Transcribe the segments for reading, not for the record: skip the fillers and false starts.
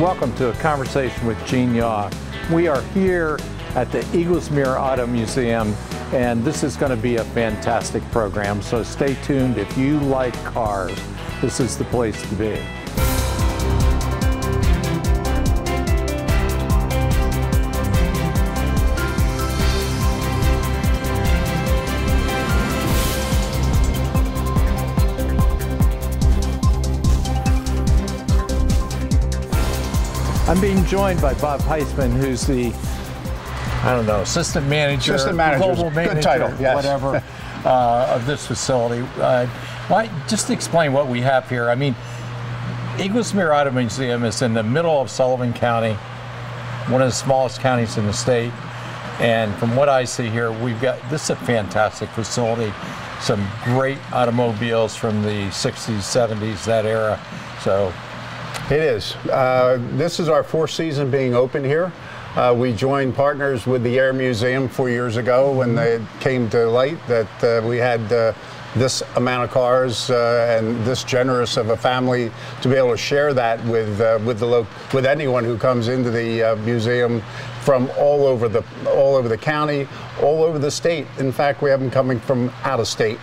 Welcome to a conversation with Gene Yaw. We are here at the Eaglesmere Auto Museum, and this is going to be a fantastic program, so stay tuned. If you like cars, this is the place to be. I'm being joined by Bob Heisman, who's the, assistant manager, global manager, good title, yes. Whatever, of this facility. Just explain what we have here. I mean, Eaglesmere Auto Museum is in the middle of Sullivan County, one of the smallest counties in the state. And from what I see here, this is a fantastic facility. Some great automobiles from the 60s, 70s, that era. So. It is. This is our fourth season being open here. We joined partners with the Air Museum 4 years ago when it came to light that we had this amount of cars and this generous of a family to be able to share that with anyone who comes into the museum from all over the county, all over the state. In fact, we have them coming from out of state.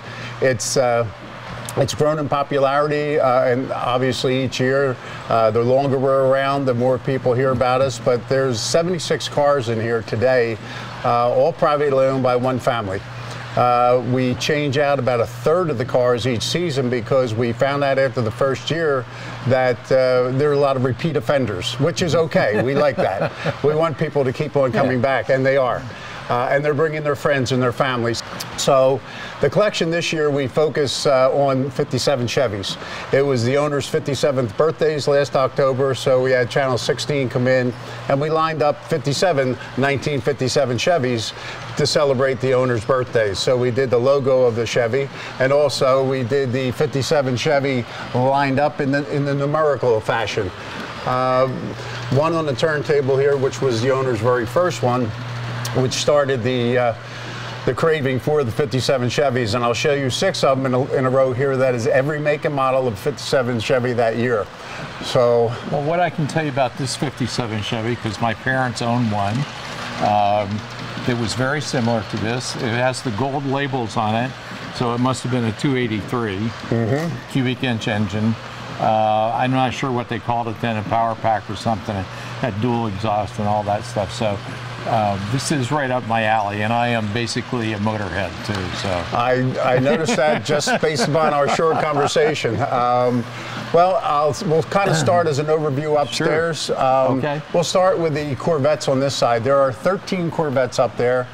It's grown in popularity, and obviously each year, the longer we're around, the more people hear about us. But there's 76 cars in here today, all privately owned by one family. We change out about a third of the cars each season because we found out after the first year that there are a lot of repeat offenders, which is okay. We like that. We want people to keep on coming back, and they are. And they're bringing their friends and their families. So the collection this year, we focus on 57 Chevys. It was the owner's 57th birthdays last October, so we had Channel 16 come in, and we lined up 1957 Chevys to celebrate the owner's birthdays. So we did the logo of the Chevy, and also we did the 57 Chevy lined up in the numerical fashion. One on the turntable here, which was the owner's very first one, which started the craving for the 57 Chevys, and I'll show you 6 of them in a row here. That is every make and model of 57 Chevy that year. So, well, what I can tell you about this 57 Chevy, because my parents owned one, that was very similar to this. It has the gold labels on it, so it must have been a 283 cubic inch engine. I'm not sure what they called it then, a power pack or something. It had dual exhaust and all that stuff. So. This is right up my alley, and I am basically a motorhead too. So I noticed that just based upon our short conversation. We'll kind of start as an overview upstairs. Sure. Okay. We'll start with the Corvettes on this side. There are 13 Corvettes up there.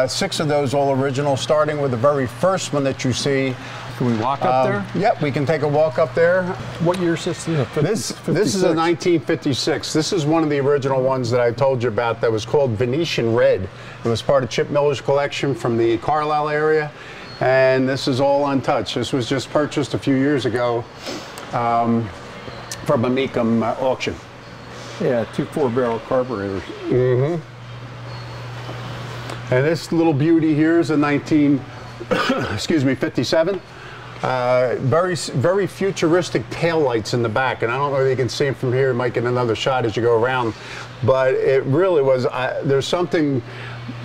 6 of those all original, starting with the very first one that you see. Can we walk up there? Yep, we can take a walk up there. What year is this? This is a 1956. This is one of the original ones that I told you about that was called Venetian Red. It was part of Chip Miller's collection from the Carlisle area, and this is all untouched. This was just purchased a few years ago from a Mecum auction. Yeah, 2 4-barrel carburetors. And this little beauty here is a 57. Very futuristic taillights in the back, and I don't know if you can see them from here. You might get another shot as you go around, but it really was. There's something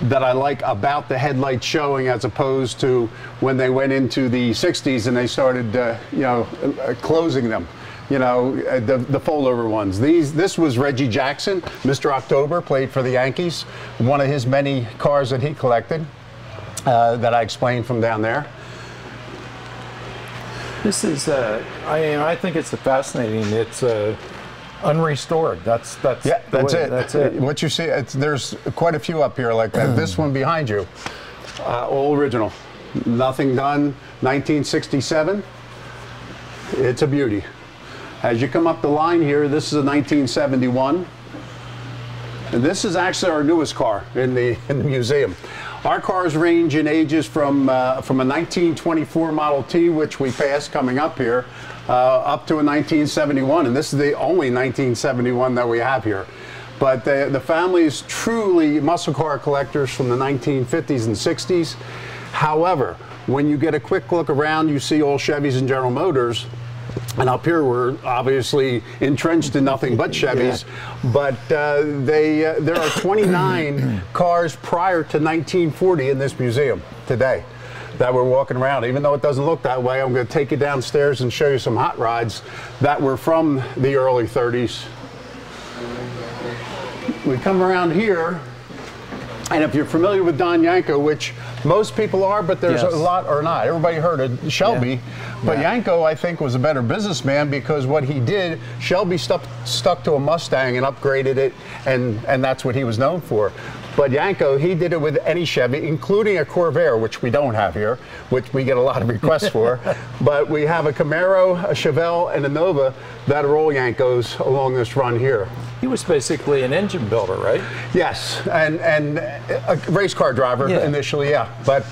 that I like about the headlights showing as opposed to when they went into the 60s and they started, closing them. The fold-over ones. This was Reggie Jackson. Mr. October played for the Yankees. One of his many cars that he collected that I explained from down there. This is, I think it's fascinating. It's unrestored. That's it. What you see, there's quite a few up here like that. This one behind you, all original. Nothing done. 1967. It's a beauty. As you come up the line here, this is a 1971. And this is actually our newest car in the museum. Our cars range in ages from a 1924 Model T, which we passed coming up here, up to a 1971, and this is the only 1971 that we have here. But the family is truly muscle car collectors from the 1950s and 60s. However, when you get a quick look around, you see all Chevys and General Motors. And up here, we're obviously entrenched in nothing but Chevys, but there are 29 cars prior to 1940 in this museum today that we're walking around. Even though it doesn't look that way, I'm going to take you downstairs and show you some hot rods that were from the early 30s. We come around here, and if you're familiar with Don Yanko, which most people are, but there's a lot are not. Everybody heard of Shelby, but Yanko, I think, was a better businessman because what he did, Shelby stuck to a Mustang and upgraded it, and that's what he was known for. But Yanko, he did it with any Chevy, including a Corvair, which we don't have here, which we get a lot of requests for. But we have a Camaro, a Chevelle, and a Nova that are all Yankos along this run here. He was basically an engine builder, right? Yes, and a race car driver initially, But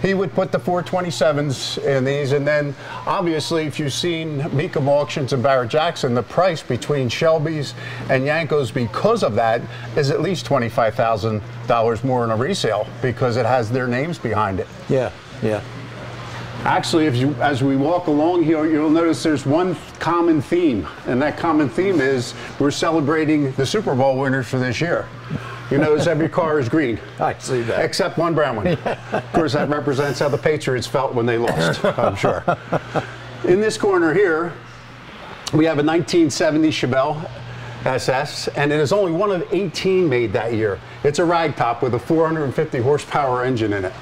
he would put the 427s in these, and then obviously, if you've seen Mecum auctions and Barrett Jackson, the price between Shelby's and Yankos because of that is at least $25,000 more in a resale because it has their names behind it. Yeah. Actually, as we walk along here, you'll notice there's one common theme, and that common theme is we're celebrating the Super Bowl winners for this year. You notice every car is green. I see that. Except one brown one. Of course, that represents how the Patriots felt when they lost, I'm sure. In this corner here, we have a 1970 Chevelle SS, and it is only one of 18 made that year. It's a ragtop with a 450 horsepower engine in it.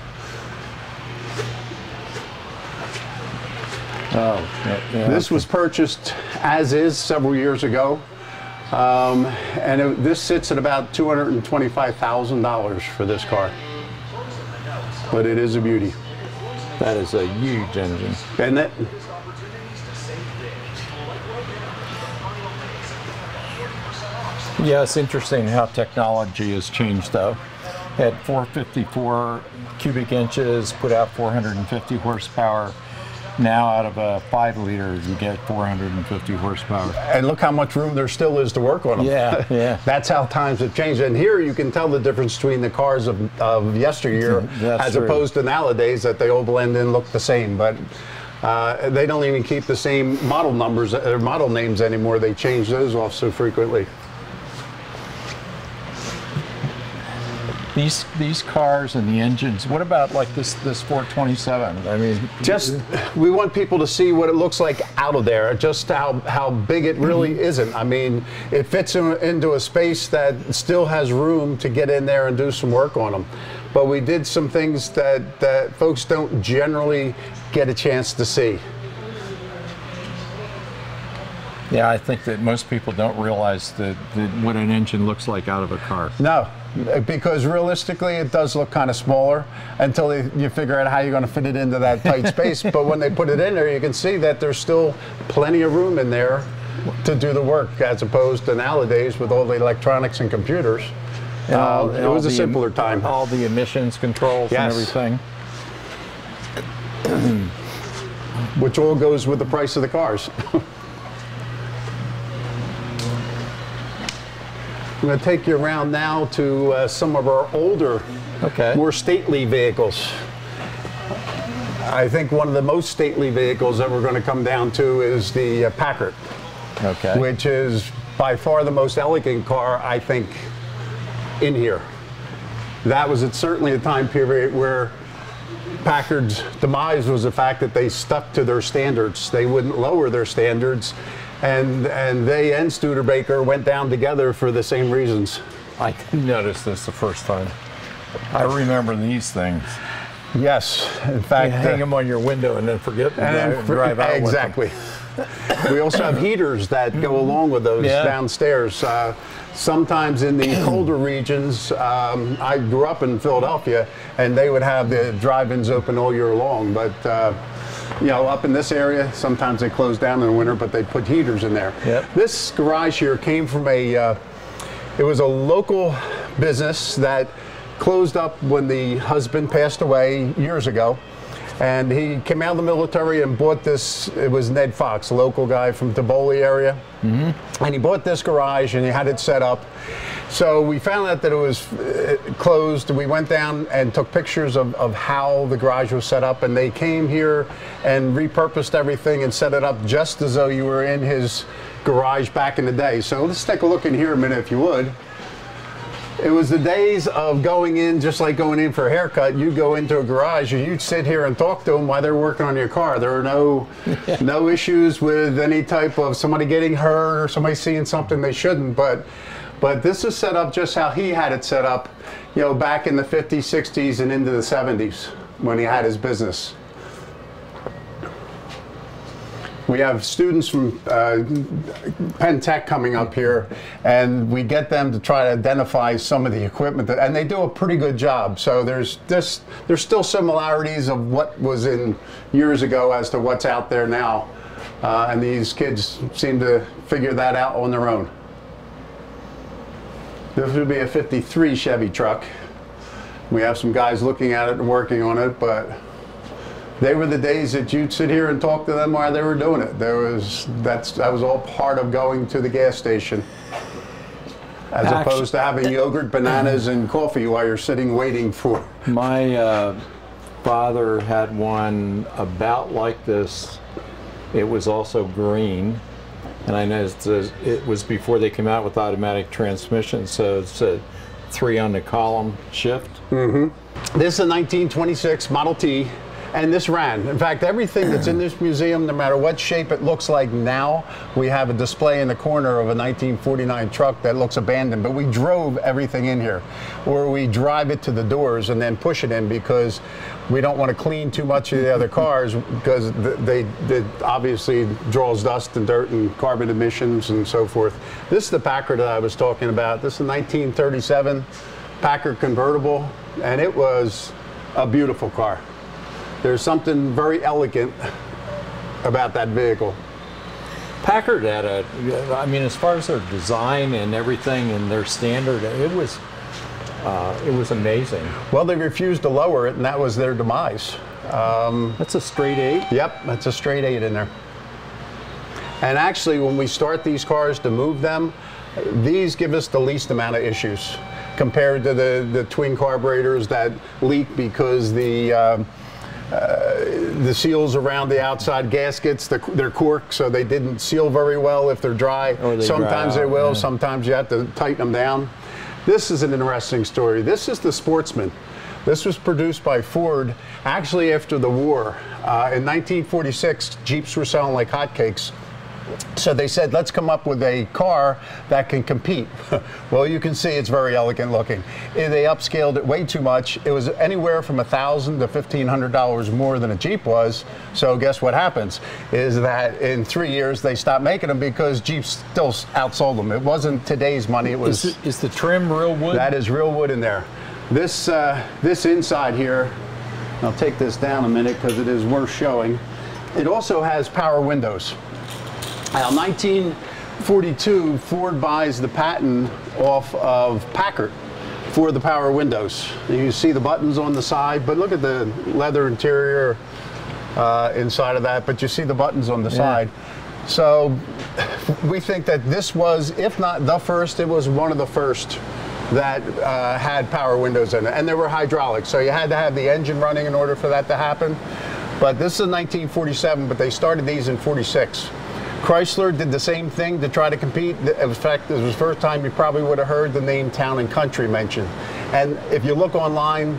This was purchased as is several years ago, and this sits at about $225,000 for this car. But it is a beauty. That is a huge engine. Isn't it? Yeah, it's interesting how technology has changed, though. At 454 cubic inches, put out 450 horsepower. Now, out of a 5-liter, you get 450 horsepower. And look how much room there still is to work on them. Yeah. That's how times have changed. And here you can tell the difference between the cars of yesteryear as opposed to nowadays, that they all blend in, look the same. But they don't even keep the same model numbers or model names anymore. They change those off so frequently. These cars and the engines, what about like this 427? I mean, we want people to see what it looks like out of there, just how big it really isn't. I mean, it fits into a space that still has room to get in there and do some work on them. But we did some things that folks don't generally get a chance to see. Yeah, I think that most people don't realize that what an engine looks like out of a car. No, because realistically it does look kind of smaller until you figure out how you're going to fit it into that tight space. But when they put it in there, you can see that there's still plenty of room in there to do the work, as opposed to nowadays with all the electronics and computers. It was a simpler time. All the emissions controls and everything. Which all goes with the price of the cars. I'm going to take you around now to some of our older, more stately vehicles. I think one of the most stately vehicles that we're going to come down to is the Packard, which is by far the most elegant car, I think, in here. That was certainly a time period where Packard's demise was the fact that they stuck to their standards. They wouldn't lower their standards. And they and Studebaker went down together for the same reasons. I didn't notice this the first time. I remember these things. Yes, in fact, you hang them on your window and then forget and drive out. Exactly. We also have heaters that go along with those downstairs. Sometimes in the colder regions, I grew up in Philadelphia, and they would have the drive-ins open all year long. But you know, up in this area, sometimes they close down in the winter, but they put heaters in there. This garage here came from it was a local business that closed up when the husband passed away years ago. And he came out of the military and bought this. It was Ned Fox, a local guy from Tivoli area. And he bought this garage and he had it set up. So we found out that it was closed. We went down and took pictures of how the garage was set up, and they came here and repurposed everything and set it up just as though you were in his garage back in the day. So let's take a look in here a minute, if you would. It was the days of going in, just like going in for a haircut. You'd go into a garage and you'd sit here and talk to them while they're working on your car. There were no issues with any type of somebody getting hurt or somebody seeing something they shouldn't. But this is set up just how he had it set up, you know, back in the 50s, 60s, and into the 70s when he had his business. We have students from Penn Tech coming up here, and we get them to try to identify some of the equipment, and they do a pretty good job. So there's still similarities of what was in years ago as to what's out there now, and these kids seem to figure that out on their own. This would be a 53 Chevy truck. We have some guys looking at it and working on it, but they were the days that you'd sit here and talk to them while they were doing it. That was all part of going to the gas station, as opposed to having yogurt, bananas, and coffee while you're sitting waiting for. My father had one about like this. It was also green, and I know it was before they came out with automatic transmission, so it's a 3 on the column shift. This is a 1926 Model T. And this ran. In fact, everything that's in this museum, no matter what shape it looks like now, we have a display in the corner of a 1949 truck that looks abandoned, but we drove everything in here. Or we drive it to the doors and then push it in because we don't want to clean too much of the other cars because they obviously draws dust and dirt and carbon emissions and so forth. This is the Packard that I was talking about. This is a 1937 Packard convertible, and it was a beautiful car. There's something very elegant about that vehicle. Packard had I mean, as far as their design and everything and their standard, it was amazing. Well, they refused to lower it, and that was their demise. That's a straight 8? Yep, that's a straight 8 in there. And actually, when we start these cars to move them, these give us the least amount of issues compared to the twin carburetors that leak because the seals around the outside gaskets, they're cork, so they didn't seal very well if they're dry. Sometimes they will, sometimes you have to tighten them down. This is an interesting story. This is the Sportsman. This was produced by Ford actually after the war. In 1946, Jeeps were selling like hotcakes. So they said, let's come up with a car that can compete. Well, you can see it's very elegant looking. They upscaled it way too much. It was anywhere from $1,000 to $1,500 more than a Jeep was. So guess what happens is that in 3 years they stopped making them because Jeeps still outsold them. It wasn't today's money. It was. Is the trim real wood? That is real wood in there. This inside here, I'll take this down a minute because it is worth showing. It also has power windows. Now, 1942, Ford buys the patent off of Packard for the power windows. You see the buttons on the side, but look at the leather interior inside of that, but you see the buttons on the side. So we think that this was, if not the first, it was one of the first that had power windows in it, and they were hydraulic, so you had to have the engine running in order for that to happen. But this is 1947, but they started these in 46. Chrysler did the same thing to try to compete. In fact, this was the first time you probably would have heard the name Town and Country mentioned. And if you look online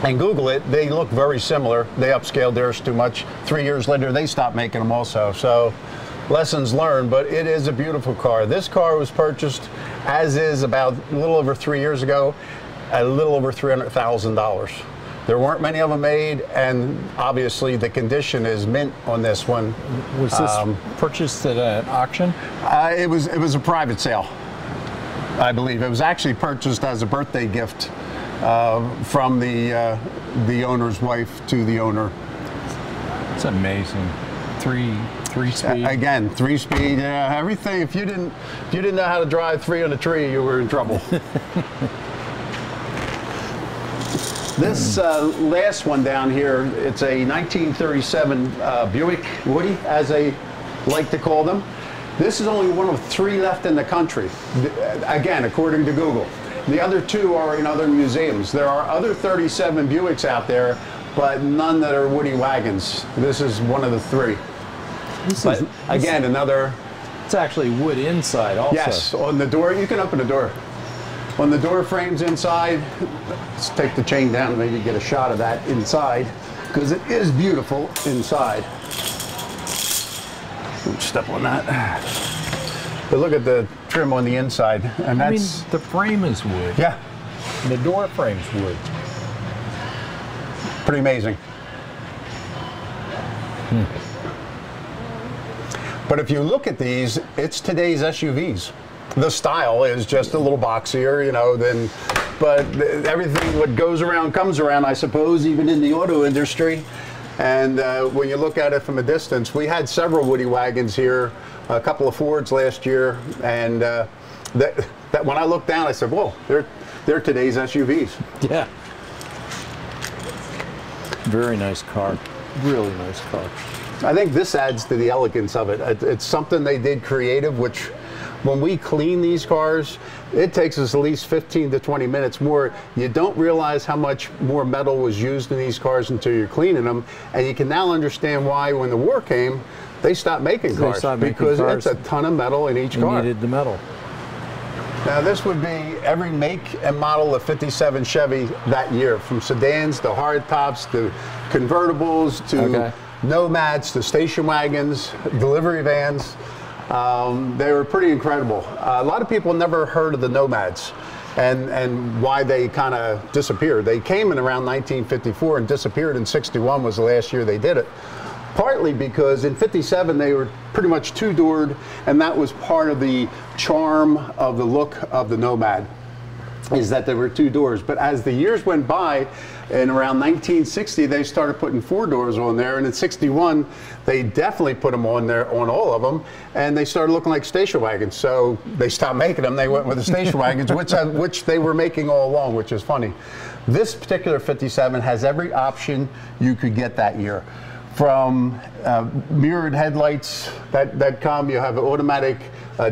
and Google it, they look very similar. They upscaled theirs too much. 3 years later, they stopped making them also. So lessons learned, but it is a beautiful car. This car was purchased, as is, about a little over 3 years ago, at a little over $300,000. There weren't many of them made, and obviously the condition is mint on this one. Was this purchased at an auction? It was a private sale, I believe. It was actually purchased as a birthday gift from the owner's wife to the owner. It's amazing. Three speed. Again, 3-speed. Everything. If you didn't know how to drive 3 on a tree, you were in trouble. This last one down here, it's a 1937 Buick Woody, as they like to call them. This is only one of 3 left in the country, again, according to Google. The other 2 are in other museums. There are other 37 Buicks out there, but none that are Woody wagons. This is one of the 3. But again, another... It's actually wood inside also. Yes, on the door. You can open the door. On the door frames inside, let's take the chain down and maybe get a shot of that inside, because it is beautiful inside. Step on that. But look at the trim on the inside, and that's... I mean, the frame is wood. Yeah. And the door frame's wood. Pretty amazing. But if you look at these, it's today's SUVs. The style is just a little boxier, you know, but everything what goes around comes around, I suppose, even in the auto industry. And when you look at it from a distance, we had several Woody wagons here, a couple of Fords last year, and that when I looked down, I said, whoa, they're today's SUVs. Yeah. Very nice car. Really nice car. I think this adds to the elegance of it. It's something they did creative, which when we clean these cars, it takes us at least 15 to 20 minutes more. You don't realize how much more metal was used in these cars until you're cleaning them. And you can now understand why when the war came, they stopped making cars. Because it's a ton of metal in each car. You needed the metal. Now this would be every make and model of 57 Chevy that year, from sedans to hardtops to convertibles to nomads to station wagons, delivery vans. They were pretty incredible. A lot of people never heard of the nomads and why they kind of disappeared. They came in around 1954 and disappeared in 61 was the last year they did it. Partly because in 57 they were pretty much 2-doored, and that was part of the charm of the look of the Nomad, is that there were 2 doors. But as the years went by, in around 1960 they started putting 4 doors on there, and in 61 they definitely put them on there, on all of them, and they started looking like station wagons. So they stopped making them, they went with the station wagons, which they were making all along, which is funny. This particular 57 has every option you could get that year. From mirrored headlights that come, you have an automatic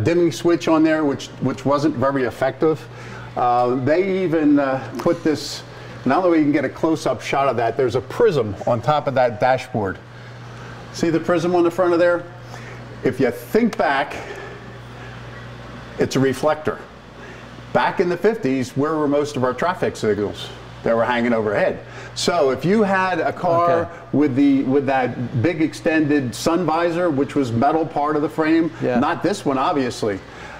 dimming switch on there, which wasn't very effective. They even put this, now that we can get a close-up shot of that, there's a prism on top of that dashboard. See the prism on the front of there? If you think back, it's a reflector. Back in the 50s, where were most of our traffic signals? They were hanging overhead. So if you had a car with that big extended sun visor, which was metal part of the frame, not this one obviously,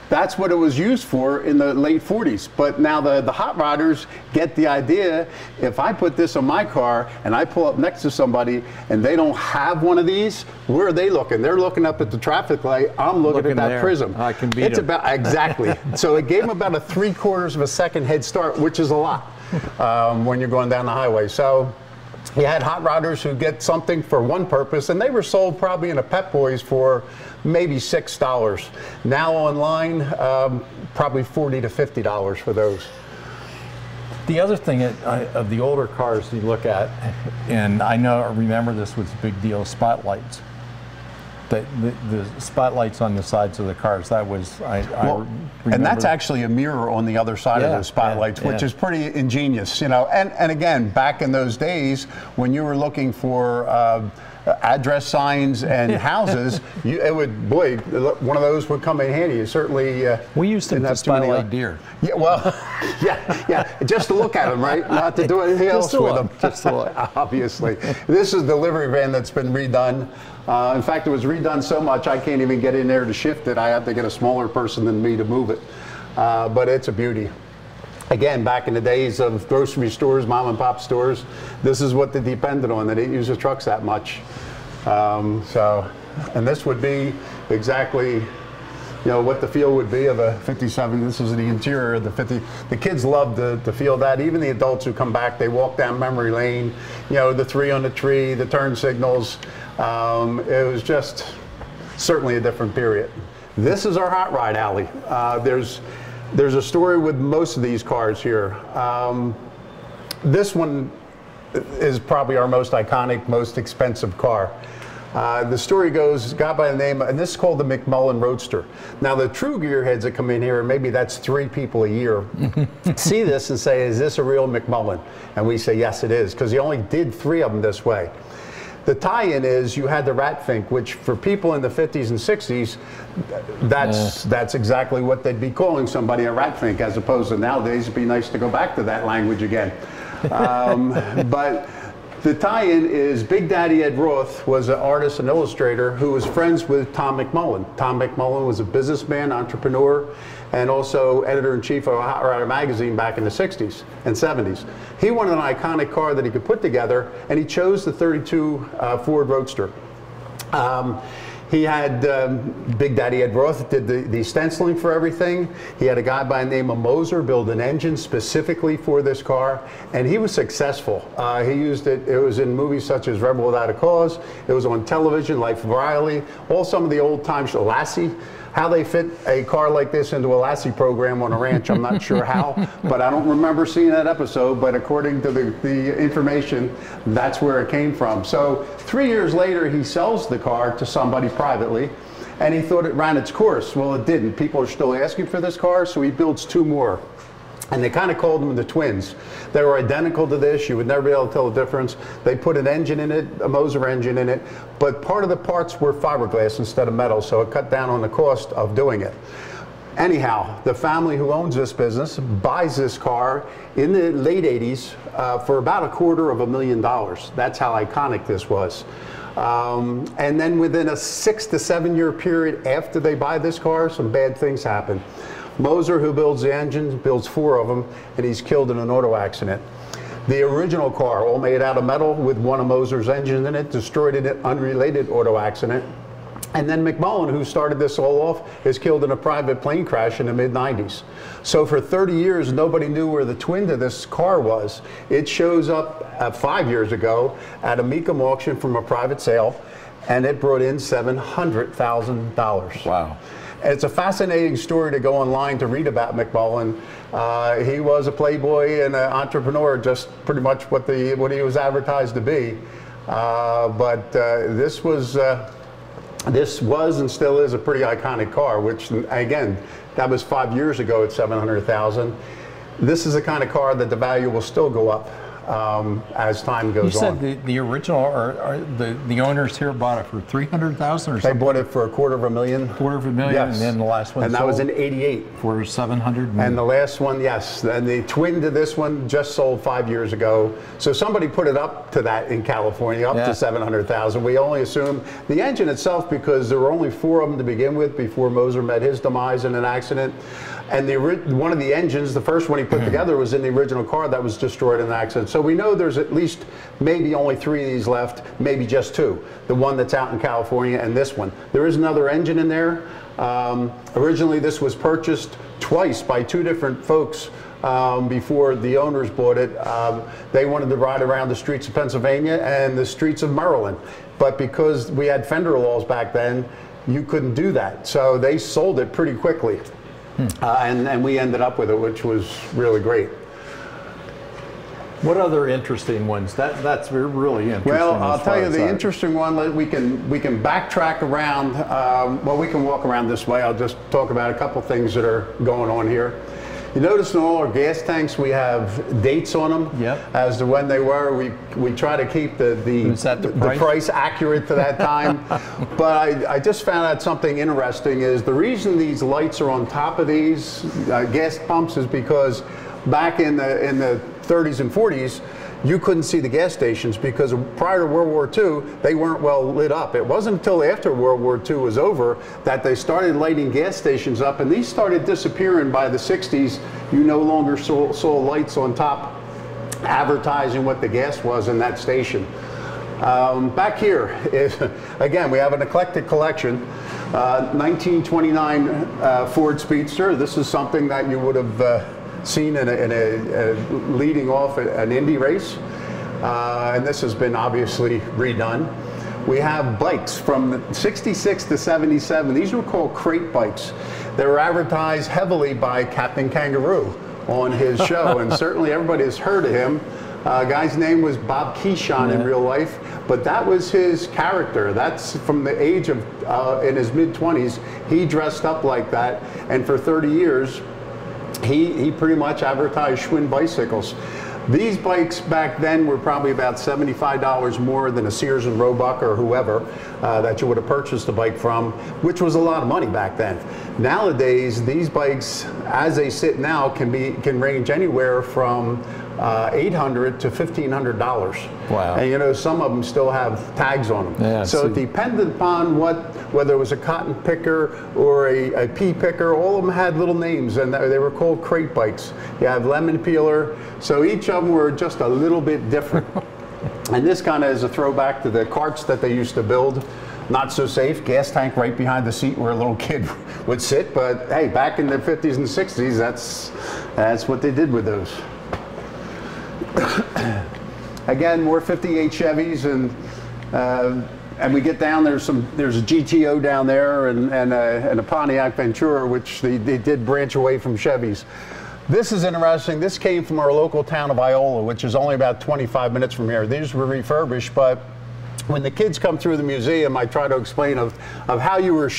that's what it was used for in the late 40s. But now the hot rodders get the idea, if I put this on my car and I pull up next to somebody and they don't have one of these, where are they looking? They're looking up at the traffic light. I'm looking at that there. Prism. I can beat them. Exactly. So it gave them about a 3/4 of a second head start, which is a lot. When you're going down the highway. So you had hot rodders who get something for one purpose, and they were sold probably in a Pep Boys for maybe $6. Now online, probably $40 to $50 for those. The other thing of the older cars you look at, and I remember this was a big deal, spotlights. The spotlights on the sides of the cars, that was, and that's actually a mirror on the other side of those spotlights, which is pretty ingenious, you know. And again, back in those days, when you were looking for address signs and houses, one of those would come in handy. You certainly we used them to spotlight deer. Yeah, well, yeah, just to look at them, right? Not to do anything else with them. Just to look. Obviously, this is the delivery van that's been redone. In fact, it was redone so much I can't even get in there to shift it. I have to get a smaller person than me to move it. But it's a beauty. Again, back in the days of grocery stores, mom and pop stores, this is what they depended on. They didn't use the trucks that much. And this would be exactly, you know, what the feel would be of a 57. This is the interior of the 50. The kids love to feel that. Even the adults who come back, they walk down memory lane. You know, the 3 on the tree, the turn signals. It was just certainly a different period. This is our hot ride alley. There's a story with most of these cars here. this one is probably our most iconic, most expensive car. The story goes, got by the name, and this is called the McMullen Roadster. Now the true gearheads that come in here, maybe that's 3 people a year, see this and say, is this a real McMullen? And we say, yes, it is, because he only did 3 of them this way. The tie-in is you had the rat fink, which for people in the 50s and 60s, that's exactly what they'd be calling somebody a rat fink, as opposed to nowadays it'd be nice to go back to that language again. But the tie-in is Big Daddy Ed Roth was an artist and illustrator who was friends with Tom McMullen. Tom McMullen was a businessman, entrepreneur, and also editor-in-chief of Hot Rod magazine back in the 60s and 70s. He wanted an iconic car that he could put together, and he chose the 32 Ford Roadster. He had Big Daddy Ed Roth did the stenciling for everything. He had a guy by the name of Moser build an engine specifically for this car, and he was successful. He used it. It was in movies such as Rebel Without a Cause. It was on television, Life of Riley, all some of the old time Lassie. How they fit a car like this into a Lassie program on a ranch, I'm not sure how, but I don't remember seeing that episode, but according to the information, that's where it came from. So 3 years later, he sells the car to somebody privately, and he thought it ran its course. Well, it didn't. People are still asking for this car, so he builds 2 more. And they kind of called them the twins. They were identical to this. You would never be able to tell the difference. They put an engine in it, a Moser engine in it, but part of the parts were fiberglass instead of metal, so it cut down on the cost of doing it. Anyhow, the family who owns this business buys this car in the late 80s for about $250,000. That's how iconic this was. And then within a 6 to 7 year period after they buy this car, some bad things happen. Moser, who builds the engines, builds 4 of them, and he's killed in an auto accident. The original car, all made out of metal with one of Moser's engines in it, destroyed in an unrelated auto accident. And then McMullen, who started this all off, is killed in a private plane crash in the mid-90s. So for 30 years, nobody knew where the twin to this car was. It shows up 5 years ago at a Mecum auction from a private sale, and it brought in $700,000. Wow. It's a fascinating story to go online to read about McMullen. He was a playboy and an entrepreneur, just pretty much what he was advertised to be. This was and still is a pretty iconic car, which again, that was 5 years ago at $700,000. This is the kind of car that the value will still go up as time goes on. You said the original, or the owners here bought it for $300,000 or something? They bought it for $250,000. $250,000, yes. And then the last one and that was in '88 for $700,000. And the last one, yes, and the twin to this one just sold 5 years ago. So somebody put it up to that in California, up to $700,000. We only assume the engine itself, because there were only 4 of them to begin with before Moser met his demise in an accident. And one of the engines, the first one he put together, was in the original car that was destroyed in an accident. So we know there's at least maybe only 3 of these left, maybe just 2. The one that's out in California and this one. There is another engine in there. Originally this was purchased twice by 2 different folks before the owners bought it. They wanted to ride around the streets of Pennsylvania and the streets of Maryland. But because we had fender laws back then, you couldn't do that. So they sold it pretty quickly. And we ended up with it, which was really great. What other interesting ones? That's really interesting. Well, I'll tell you the interesting one. We can backtrack around. Well, we can walk around this way. I'll just talk about a couple things that are going on here. You notice in all our gas tanks we have dates on them as to when they were. We try to keep the price accurate to that time. But I just found out something interesting is the reason these lights are on top of these gas pumps is because back in the 30s and 40s, you couldn't see the gas stations because prior to World War II, they weren't well lit up. It wasn't until after World War II was over that they started lighting gas stations up, and these started disappearing by the 60s. You no longer saw lights on top advertising what the gas was in that station. Back here is, again, we have an eclectic collection. 1929 Ford Speedster. This is something that you would have seen in a leading off an Indy race, and this has been obviously redone. We have bikes from 66 to 77. These were called crate bikes. They were advertised heavily by Captain Kangaroo on his show, and certainly everybody has heard of him. Guy's name was Bob Keyshawn in real life, but that was his character. That's from the age of, in his mid-20s, he dressed up like that, and for 30 years, he pretty much advertised Schwinn bicycles. These bikes back then were probably about $75 more than a Sears and Roebuck or whoever that you would have purchased a bike from, which was a lot of money back then. Nowadays, these bikes, as they sit now, can range anywhere from $800 to $1,500. Wow. And you know, some of them still have tags on them. Yeah, so it depended upon whether it was a cotton picker or a pea picker, all of them had little names, and they were called crate bikes. You have lemon peeler, so each of them were just a little bit different. And this kind of is a throwback to the carts that they used to build. Not so safe, gas tank right behind the seat where a little kid would sit, but hey, back in the 50s and 60s, that's what they did with those. Again, more 58 Chevys, and we get down, there's a GTO down there and a Pontiac Ventura, which they did branch away from Chevys. This is interesting. This came from our local town of Iola, which is only about 25 minutes from here. These were refurbished, but when the kids come through the museum, I try to explain of how you were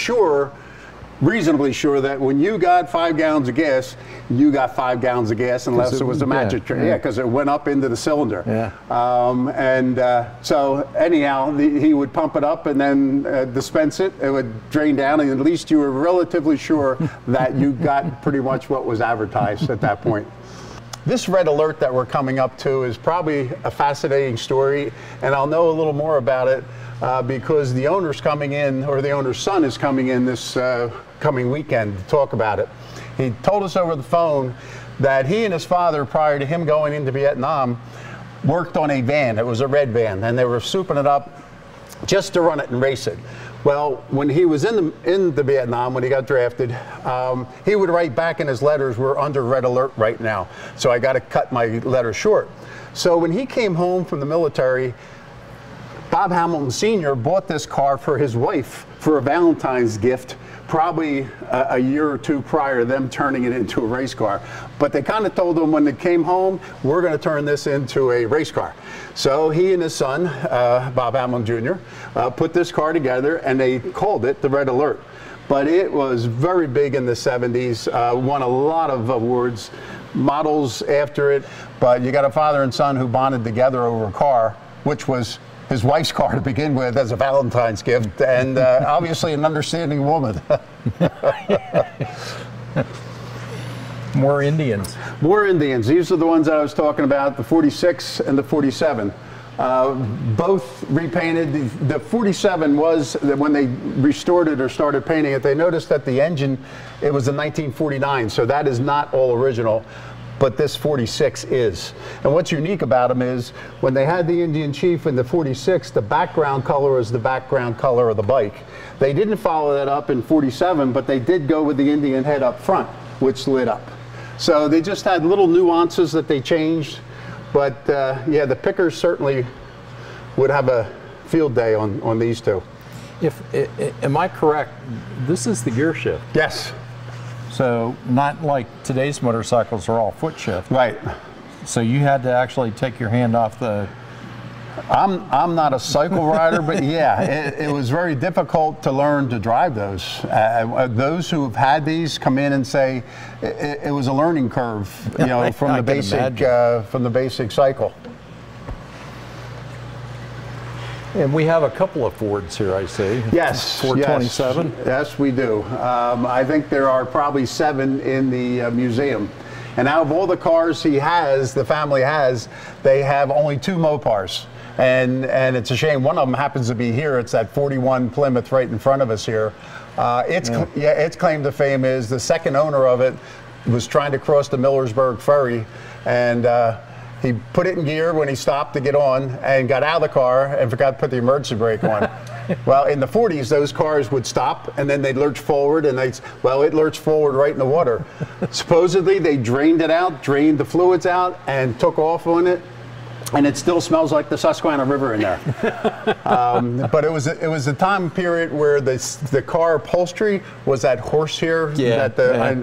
reasonably sure that when you got 5 gallons of gas, you got 5 gallons of gas, unless it was a magic trick. Yeah, because it went up into the cylinder. Yeah. So anyhow, he would pump it up and then dispense it. It would drain down, and at least you were relatively sure that you got pretty much what was advertised at that point. This red alert that we're coming up to is probably a fascinating story, and I'll know a little more about it because the owner's coming in, or the owner's son is coming in this coming weekend to talk about it. He told us over the phone that he and his father, prior to him going into Vietnam, worked on a van. It was a red van, and they were souping it up just to run it and race it. Well, when he was in the Vietnam, when he got drafted, he would write back in his letters, "We're under red alert right now, so I got to cut my letter short." So when he came home from the military, Bob Hamilton Sr. bought this car for his wife for a Valentine's gift, probably a year or two prior to them turning it into a race car. But they kind of told him when they came home, we're going to turn this into a race car. So he and his son, Bob Hamilton Jr., put this car together, and they called it the Red Alert. But it was very big in the 70s, won a lot of awards, models after it. But you got a father and son who bonded together over a car, which was his wife's car to begin with as a Valentine's gift, and obviously an understanding woman. More Indians. More Indians. These are the ones I was talking about, the 46 and the 47. Both repainted. The 47 was, when they restored it or started painting it, they noticed that the engine, it was a 1949, so that is not all original. But this 46 is. And what's unique about them is when they had the Indian Chief in the 46, the background color is the background color of the bike. They didn't follow that up in 47, but they did go with the Indian head up front, which lit up. So they just had little nuances that they changed. But yeah, the pickers certainly would have a field day on these two. Am I correct? This is the gear shift. Yes. So not like today's motorcycles are all foot shift. Right. So you had to actually take your hand off the... I'm not a cycle rider, but yeah, it was very difficult to learn to drive those. Those who have had these come in and say it was a learning curve, you know, from the basic cycle. And we have a couple of Fords here, I see. Yes. Ford 27? Yes, we do. I think there are probably 7 in the museum. And out of all the cars he has, the family has, they have only 2 Mopars. And it's a shame. One of them happens to be here. It's that 41 Plymouth right in front of us here. Its claim to fame is the second owner of it was trying to cross the Millersburg ferry, and he put it in gear when he stopped to get on and got out of the car and forgot to put the emergency brake on. Well, in the 40s, those cars would stop and then they'd lurch forward, and it lurched forward right in the water. Supposedly, they drained it out, drained the fluids out, and took off on it. And it still smells like the Susquehanna River in there. But it was a time period where the car upholstery was that horsehair. Yeah.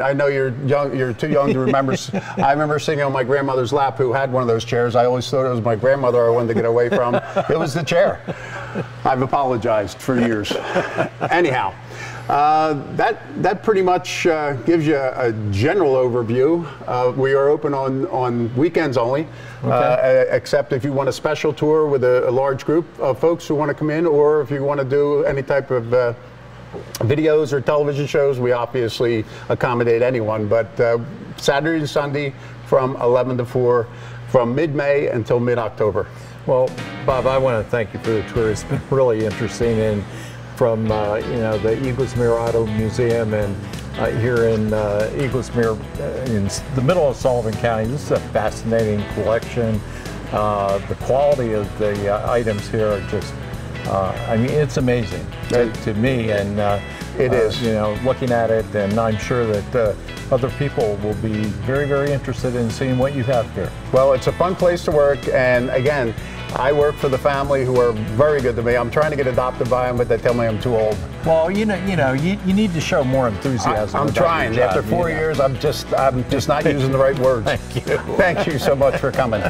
I know you're young. You're too young to remember. I remember sitting on my grandmother's lap, who had one of those chairs. I always thought it was my grandmother I wanted to get away from. It was the chair. I've apologized for years. Anyhow. That pretty much gives you a general overview. We are open on weekends only, okay. Except if you want a special tour with a large group of folks who want to come in, or if you want to do any type of videos or television shows, we obviously accommodate anyone. But Saturday and Sunday from 11 to 4, from mid-May until mid-October. Well, Bob, I want to thank you for the tour. It's been really interesting, and from the Eaglesmere Auto Museum and here in Eaglesmere, in the middle of Sullivan County. This is a fascinating collection. The quality of the items here are just, I mean, it's amazing to me, and it is. Looking at it, and I'm sure that other people will be very, very interested in seeing what you have here. Well, it's a fun place to work, and again, I work for the family who are very good to me. I'm trying to get adopted by them, but they tell me I'm too old. Well, you need to show more enthusiasm. I'm trying. After 4 years, I'm just not using the right words. Thank you. Thank you so much for coming.